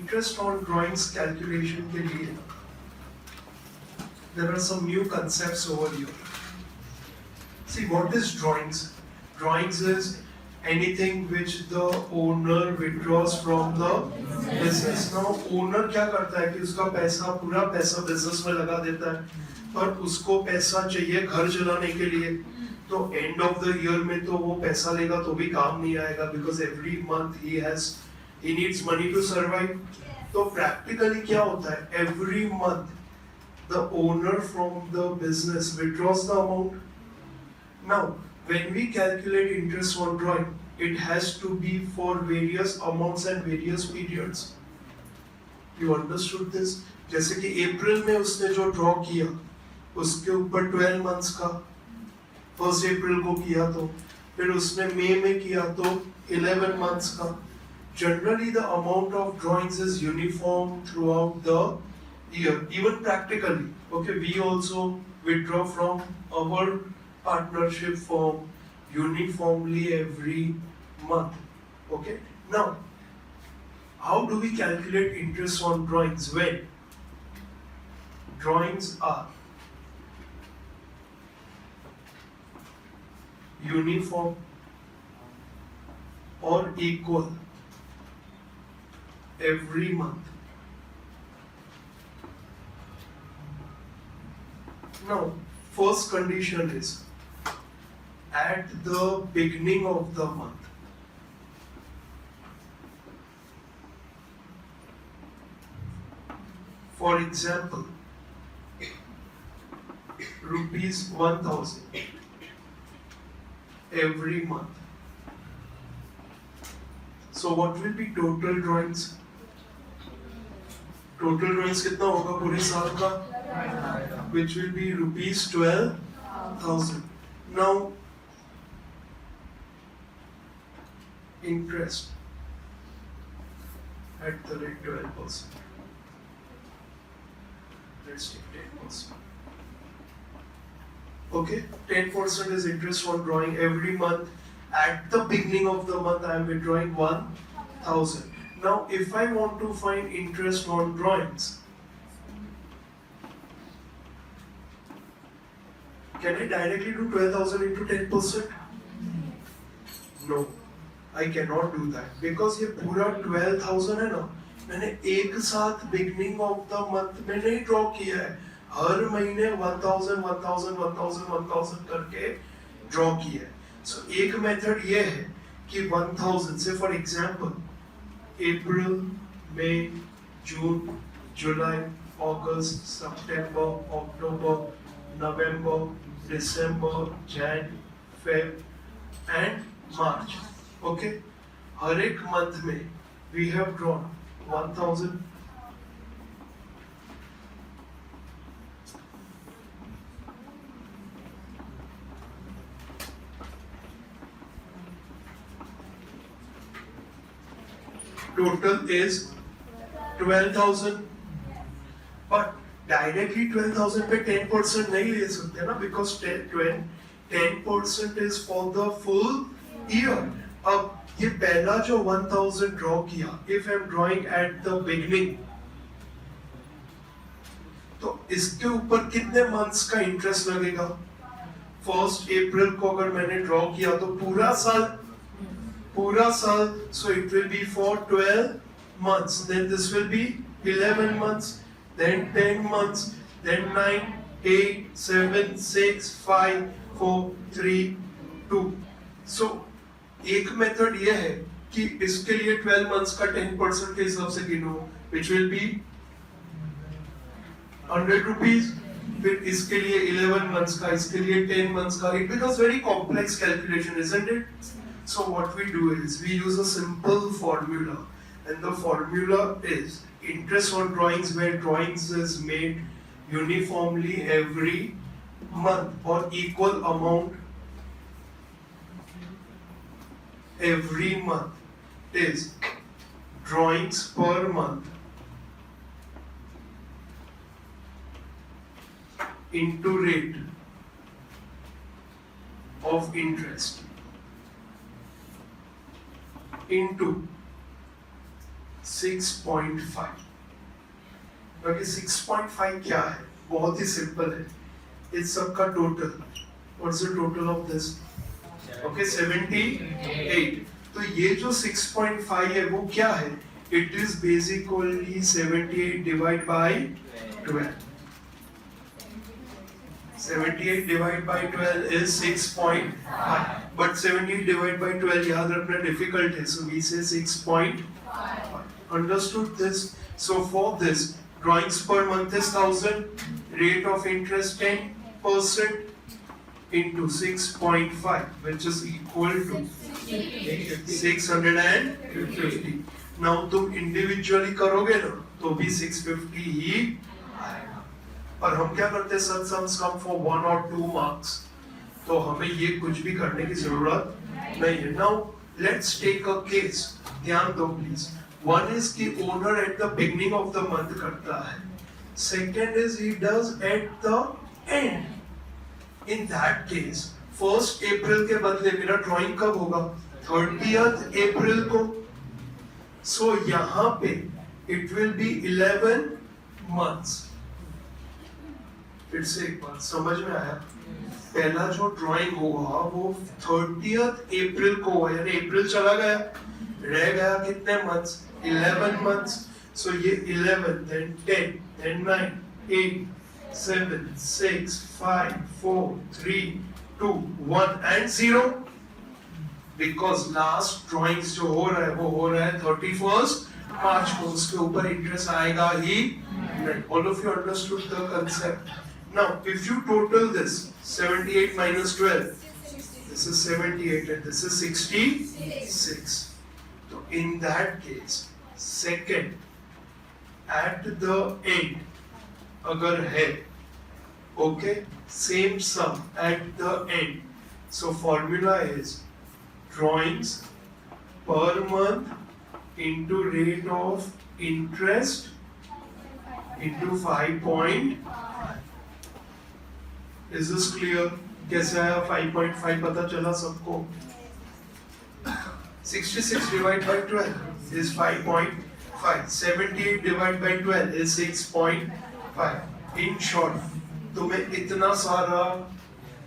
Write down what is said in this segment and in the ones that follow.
interest on drawings calculation के लिए there are some new concepts over here. See, what is drawings? Drawings is anything which the owner withdraws from the business. Now owner क्या करता है कि उसका पैसा पूरा पैसा बिजनेस में लगा देता है, पर उसको पैसा चाहिए घर चलाने के लिए, तो एंड ऑफ द ईयर में तो वो पैसा लेगा तो भी काम नहीं आएगा, because every month he needs money to survive. तो प्रैक्टिकली क्या होता है, every month the owner from the business withdraws the amount. Now when we calculate interest on drawing, it has to be for various amounts and various periods. You understood this? जैसे कि अप्रैल में उसने जो draw किया उसके ऊपर 12 months का, 1 अप्रैल को किया तो फिर उसने मई में किया तो 11 मंथ्स का. Generally the amount of drawings is uniform throughout the year, even practically. Okay, we also withdraw from our partnership firm uniformly every month. Okay, now how do we calculate interest on drawings? When drawings are uniform or equal every month. Now first condition is at the beginning of the month. For example, rupees 1000 every month. So what will be total drawings? Total drawings कितना होगा पूरे साल का? Which will be rupees 12,000. Now interest at the rate 12%. Let's take 10%. Okay, 10% is interest on drawing every month. At the beginning of the month, I am withdrawing 1,000. Now, if I want to find interest on drawings, can I directly do 12,000 into 10%? No, I cannot do that because ये पूरा 12,000 है ना, मैंने एक साथ beginning of the month में नहीं draw किया है, हर महीने 1,000, 1,000, 1,000, 1,000 करके draw किया है. So एक method ये है कि 1,000 से for example April, May, June, July, August, September, October, November, December, Jan, Feb and March. Okay, हर एक month में we have drawn 1,000. Total is 12,000. But directly 12,000 पे 10% नहीं ले सकते ना, because 10% is for the full year. अब ये पहला जो 1,000 ड्रॉ किया, if I am drawing at the beginning, तो इसके ऊपर कितने मंथ्स का इंटरेस्ट लगेगा? 1 अप्रैल को अगर मैंने ड्रॉ किया तो पूरा साल, so it will be for 12 months. Then this will be 11 months, then 10 months, then 9, 8, 7, 6, 5, 4, 3, 2. So एक मेथड ये है कि इसके लिए 12 months का 10% के हिसाब से गिनो, which will be 100 rupees. फिर इसके लिए 11 months का, इसके लिए 10 months का. It becomes very complex calculation, isn't it? So what we do is we use a simple formula, and the formula is interest on drawings, where drawings is made uniformly every month or equal amount every month is drawings per month into rate of interest into 6.5. Okay 6.5 क्या है? बहुत ही simple है. इस सबका total. What's the total of this? Okay 78. तो ये जो 6.5 है वो क्या है? It is basically 78 divide by 12. 78 divided by 12 is 6.5. But 78 divided by 12 याद रखना difficult है. So we say 6.5. Understood this? So for this, drawings per month is 1000. Rate of interest 10% into 6.5, which is equal to 650. Now तुम individually करोगे ना तो भी 650 ही. और हम क्या करते हैं? सब सम्स कम फॉर 1 और 2 मार्क्स. तो हमें ये कुछ भी करने की जरूरत नहीं है. Now let's take a case. ध्यान दो प्लीज. वन इज की owner at the beginning of the month करता है. Second is he does at the end. In that case 1 अप्रैल के बदले मेरा ड्राइंग कब होगा? 30th अप्रैल को. सो यहाँ पे इट विल बी 11 months. फिर से एक बार समझ में आया? पहला जो ड्राइंग होगा वो 30th अप्रैल को हुआ. यानी अप्रैल चला गया, रह गया कितने मंथ्स? 11 months. सो ये 11, then 10, then 9, 8, 7, 6, 5, 4, 3, 2, 1 and 0. Because last drawings जो हो रहा है वो हो रहा है 31st मार्च को. उसके ऊपर इंटरेस्ट आएगा ही नहीं. All of you understood the concept? Now, if you total this 78 minus 12, this is 78 and this is 66. So in that case, second at the end, अगर है, okay, same sum at the end. So formula is drawings per month into rate of interest into 5.5. Is this clear? कैसे आया 5.5 पता चला सबको? 66 divided by 12 is 5.5. 78 divided by 12 is 6.5. In short, तुम्हें इतना सारा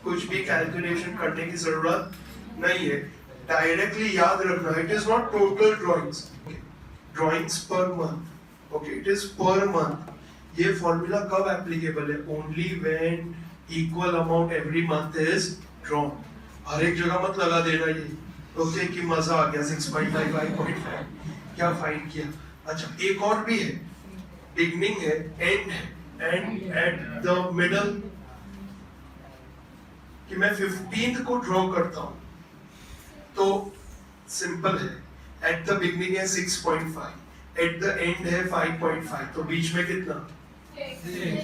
कुछ भी कैलकुलेशन करने की जरूरत नहीं है. डायरेक्टली याद रखना, it is not total drawings. Drawings per month. Okay, it is per month. ये फॉर्मूला कब एप्लीकेबल है? Only when equal amount every month is drawn. हर एक जगह मत लगा देना ये. ओके कि मजा आ गया 6.5 5.5 क्या फाइंड किया. अच्छा एक और भी है. बिगनिंग है, एंड है, एंड एट द मिडल. कि मैं 15th को ड्रॉ करता हूं तो सिंपल है. एट द बिगनिंग है 6.5, एट द एंड है 5.5. तो बीच में कितना?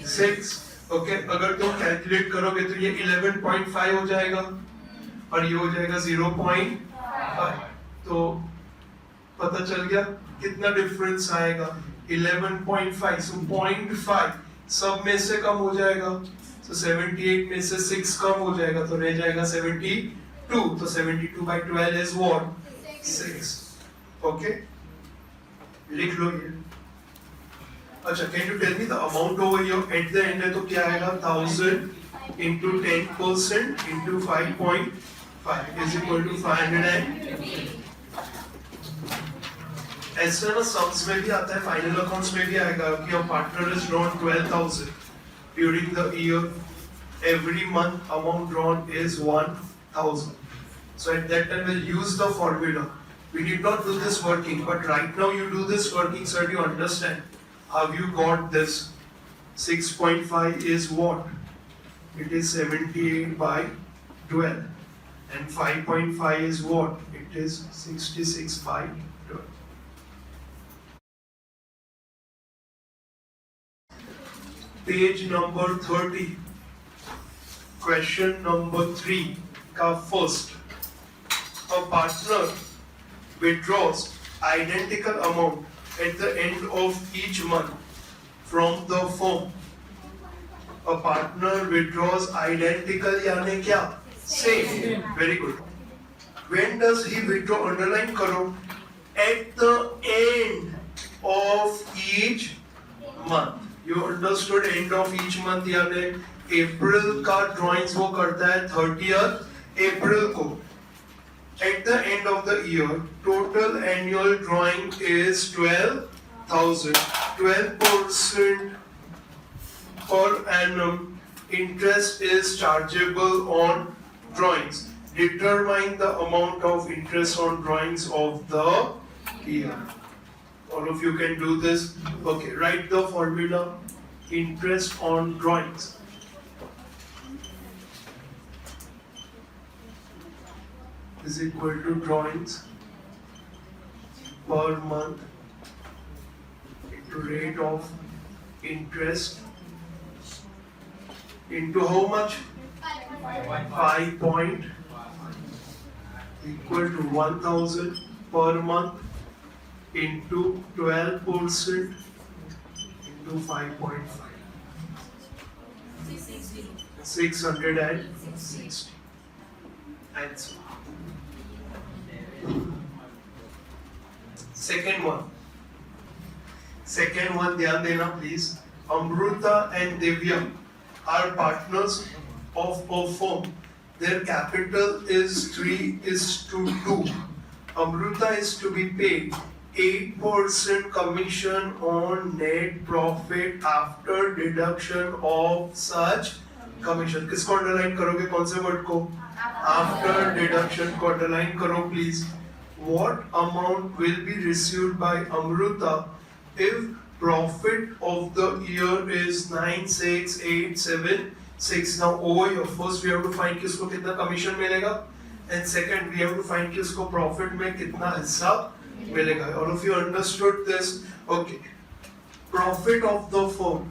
6. ओके अगर तुम कैलकुलेट करोगे तो ये 11.5 हो जाएगा और ये हो जाएगा 0.5. तो पता चल गया कितना डिफरेंस आएगा? 11.5. सो 0.5 सब में से कम हो जाएगा. तो 78 में से 6 कम हो जाएगा तो रह जाएगा 72. तो 72 by 12 is what? 6. ओके लिख लो ये. अच्छा can you tell me the amount over here at the end है तो क्या आएगा? 1000 into 10% into 5.5 is equal to 500. ऐसा ना सम्स में भी आता है, फाइनल अकाउंट्स में भी आएगा कि a partner is drawn 12,000 during the year. Every month amount drawn is 1,000. So at that time we'll use the formula. We did not do this working, but right now you do this working so that you understand. How you got this? 6.5 is what? It is 78 by 12. And 5.5 is what? It is 66 by 12. Page number 30. Question number 3 का first. A partner withdraws identical amount at the end of each month from the firm. A partner withdraws identical यानी क्या? Same. Very good. When does he withdraw? Underline करो. At the end. of each month. You understood? End of each month यानी अप्रैल का drawings वो करता है 30th अप्रैल को. At the end of the year, total annual drawing is 12,000. 12% per annum interest is chargeable on drawings. Determine the amount of interest on drawings of the year. All of you can do this. Okay, write the formula. Interest on drawings is equal to drawings per month into rate of interest into how much? 5 point equal to 1,000 per month into 12% into 5.5. 660. Answer. Second one ध्यान देना please. Amruta and Divya are partners of a firm. Their capital is 3:2. Amruta is to be paid 8% commission on net profit after deduction of such commission. किसको underline करोगे? कौन से word को? After deduction को underline करो please. What amount will be received by Amruta if profit of the year is 96,876? Now over here, first we have to find किसको कितना commission मिलेगा, and second we have to find किसको profit में कितना हिस्सा मिलेगा. All of you understood this? Okay. Profit of the firm.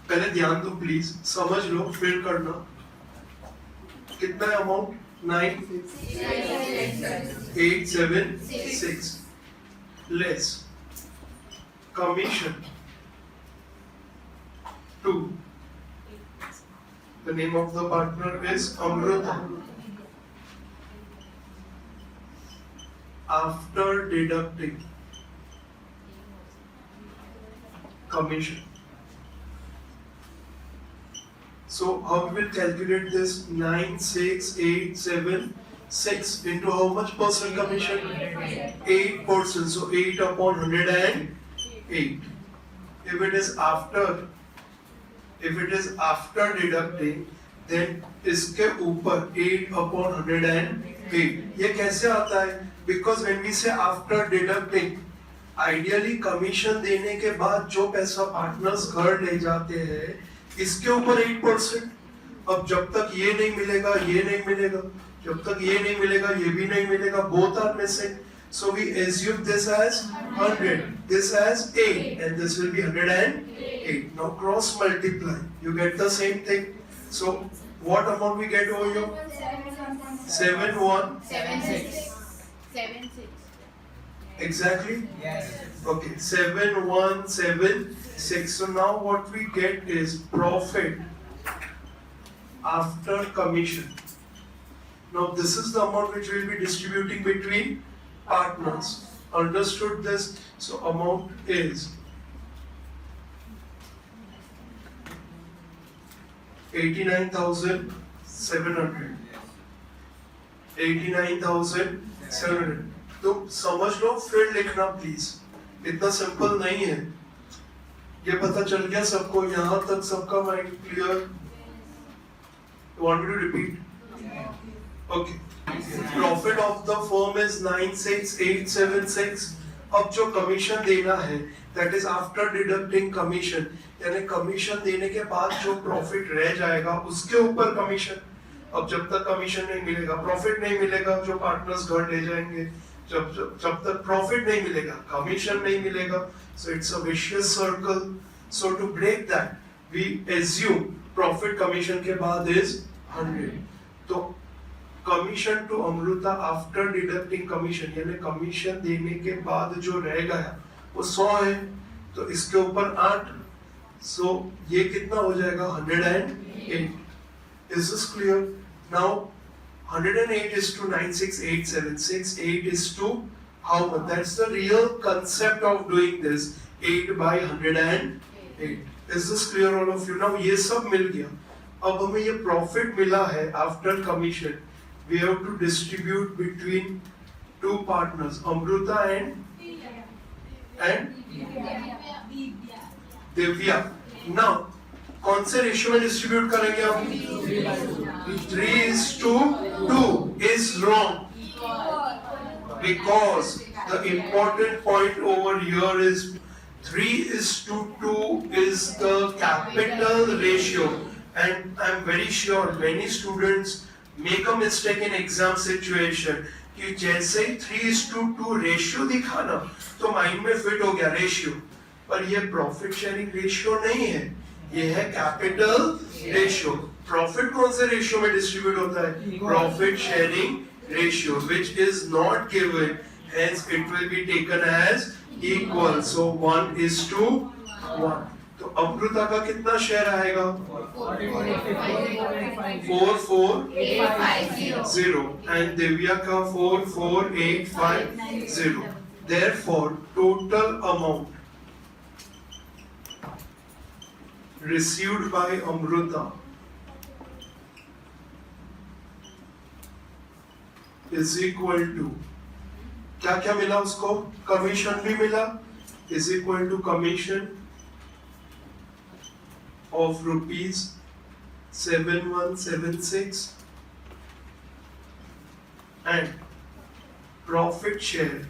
पहले ध्यान दो प्लीज, समझ लो, फिर करना. कितना है amount? 9,876 less commission to the name of the partner is Amruta. After deducting commission. So how we will calculate this? 9,6,876 into how much percent commission? 8%. So 8 upon 108. If it is after deducting, then इसके ऊपर 8 upon 108. ये कैसे आता है? Because when we say after deducting, ideally commission देने के बाद जो पैसा पार्टनर्स घर ले जाते हैं, इसके ऊपर 8%. अब जब तक ये नहीं मिलेगा, ये नहीं मिलेगा, जब तक ये नहीं मिलेगा, ये भी नहीं मिलेगा, both are missing. So we assume this as 100, this as 8, and this will be 108. Now cross multiply, you get the same thing. So what amount we get over here? 7176. Exactly? Yes. Okay, 7176. So now what we get is profit after commission. Now this is the amount which we will be distributing between partners. Understood this? So amount is 89,700. 89,700. तो समझ लो, फिर लिखना please. इतना simple नहीं है. ये पता चल गया सबको? यहाँ तक सबका mind clear? Want me to repeat? Okay. Profit of the firm is 9,6,876. अब जो कमीशन देना है, that is after deducting commission, यानी कमीशन देने के बाद जो प्रॉफिट रह जाएगा उसके ऊपर कमीशन. अब जब तक कमीशन नहीं मिलेगा, प्रॉफिट नहीं मिलेगा, जो पार्टनर्स घर ले जाएंगे, जब तक प्रॉफिट नहीं मिलेगा, कमीशन नहीं मिलेगा. So it's a vicious circle. So to break that, we assume profit commission के बाद is 100. तो commission to Amrita after deducting commission, यानी कमीशन देने के बाद जो रह गया वो 100 है, तो इसके ऊपर 8. सो ये कितना हो जाएगा? 108. Is this clear? Now 108 is to 9,6,876, 8 is to how much. That's the real concept of doing this. 8 by 108. Is this clear all of you? Now ये सब मिल गया. अब हमें ये profit मिला है after commission. We have to distribute between two partners, Amruta and Divya. Now कौन से रेशियो में डिस्ट्रीब्यूट करेंगे हम? 3:2 is wrong because the important point over here is 3:2 is the capital ratio, and I'm very sure many students make a mistake in exam situation कि जैसे ही 3:2 ratio दिखा ना तो माइंड में फिट हो गया रेशियो, पर ये प्रॉफिट शेयरिंग रेशियो नहीं है, ये है कैपिटल रेशियो. प्रॉफिट कौन से रेशियो में डिस्ट्रीब्यूट होता है? Profit sharing ratio, which is not given, hence it will be taken as equal. So 1:1. तो अमृता का कितना शेयर आएगा? 44,850 and दिव्या का 44,850. Therefore, total amount received by Amruta is equal to, क्या क्या मिला उसको? कमीशन भी मिला, is equal to commission of rupees 7176 and profit share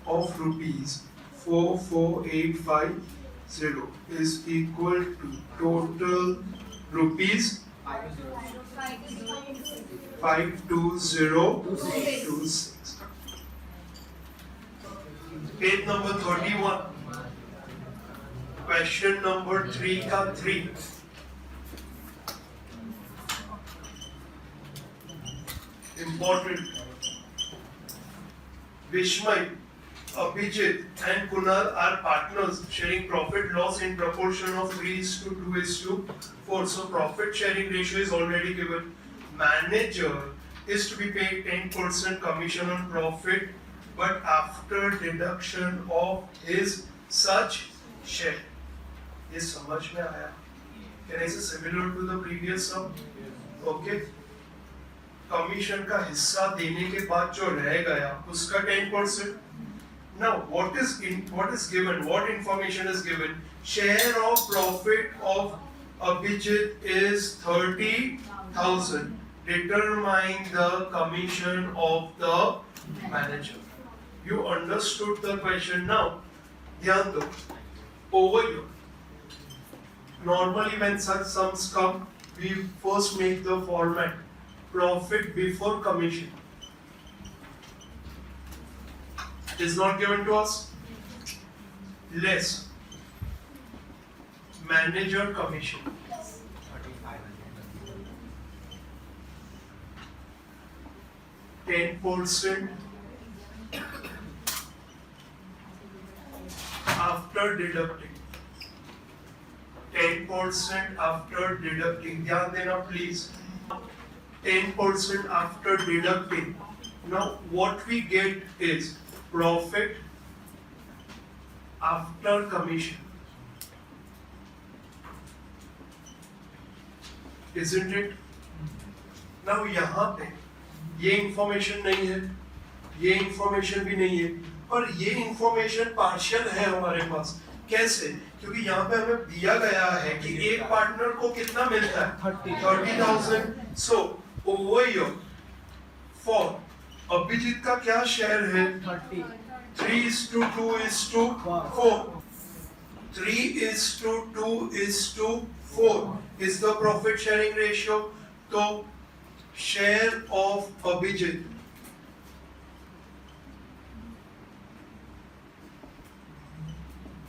of rupees 44,850 is equal to total rupees 52026. Page number 31. Question number 3 का 3. Important. Vishmay, Abhijit and Kunal are partners sharing profit loss in proportion of 3:2:4. So profit sharing ratio is already given. Manager is to be paid 10% commission on profit, but after deduction of his such share. ये समझ में आया? Can I say similar to the previous sum? Okay. Commission का हिस्सा देने के बाद जो रह गया उसका 10%. Now what is given? What information is given? Share of profit of Abhijit is 30,000. Determine the commission of the manager. You understood the question now? ध्यान दो. Over here. Normally when such sums come, we first make the format profit before commission. Is not given to us. Less manager commission. 10% after deducting. 10% after deducting. ध्यान देना please. 10% after deducting. Now what we get is profit after commission. Isn't it? Now यहाँ पे ये information नहीं है, ये information भी नहीं है, और ये इंफॉर्मेशन पार्शियल है हमारे पास. कैसे? क्योंकि यहाँ पे हमें दिया गया है कि एक पार्टनर को कितना मिलता है? 30,000. So over here for Abhijit का क्या शेयर है? 3:2:4. 3:2:4 is the profit sharing ratio. तो share of Abhijit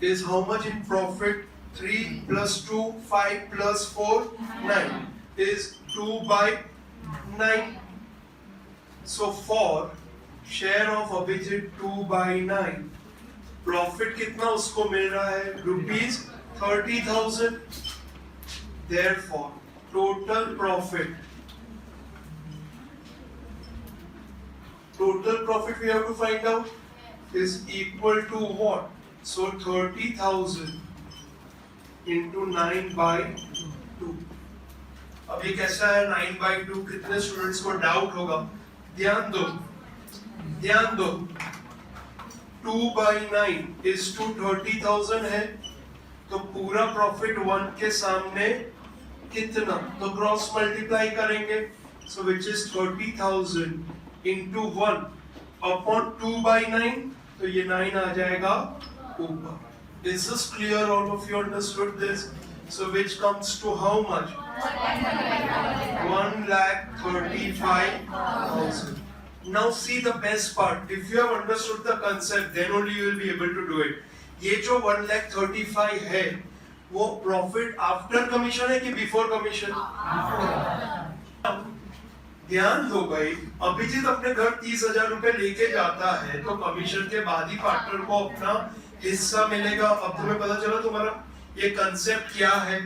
is how much in profit? 3 plus 2, 5 plus 4, 9 is 2/9. So for share of Abhijit 2/9, profit कितना उसको मिल रहा है? ₹30,000. Therefore total profit total profit we have to find out is equal to what? So 30,000 into 9 by 2. अब ये कैसा है 9 by 2? कितने students को डाउट होगा? ध्यान दो 2 by 9 is to 30,000 है, तो पूरा प्रॉफिट 1 के सामने कितना? तो क्रॉस मल्टीप्लाई करेंगे, so which is 30,000 into 1 upon 2 by 9, तो ये 9 आ जाएगा ऊपर. Is this clear? All of you understood this? So which comes to how much? 1,35,000. Now see the best part. If you have understood the concept, then only you will be able to do it. ये जो 1,35,000 है, वो profit after commission है कि before commission? ध्यान दो भाई, अभिजीत अपने घर 30,000 रुपए लेके जाता है, तो कमीशन के बाद ही पार्टनर को अपना हिस्सा मिलेगा. अब तुम्हें पता चला तुम्हारा ये कंसेप्ट क्या है?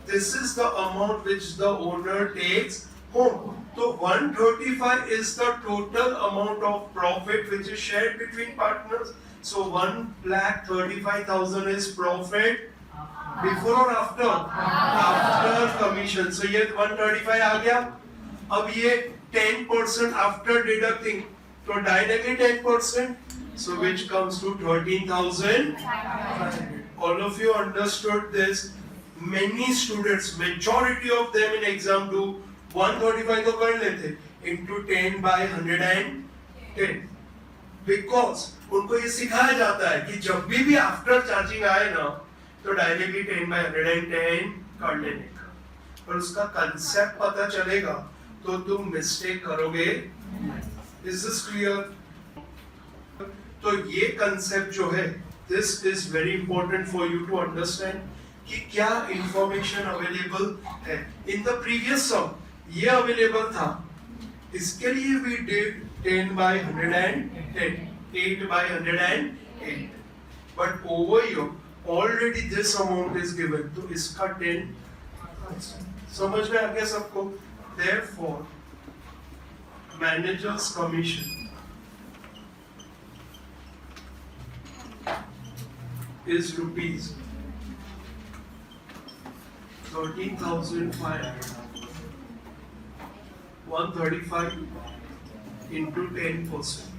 This is the amount which the owner takes home. So 135 is the total amount of profit which is shared between partners. So 1,35,000 is profit before or after? After commission. So ये 135 आ गया. अब ये 10% after deducting, तो directly 10%. So which comes to 13,500. All of you understood this. Many students, majority of them in exam do 135 तो कर लेते into 10 by 110, because उनको ये सिखाया जाता है कि जब भी आफ्टर चार्जिंग आए ना, तो डायरेक्टली 10 by 110 कर लेने का. और उसका कंसेप्ट पता चलेगा तो तुम मिस्टेक करोगे. Is this clear? तो ये कंसेप्ट जो है, this is very important for you to understand कि क्या इंफॉर्मेशन अवेलेबल है. इन द प्रीवियस सम ये अवेलेबल था, इसके लिए we did 10 by 110, 8 by 108, but over here already this amount is given, तो इसका 10 समझ में आ गया सबको. Therefore manager's commission is rupees 13,500. 135 into 10%.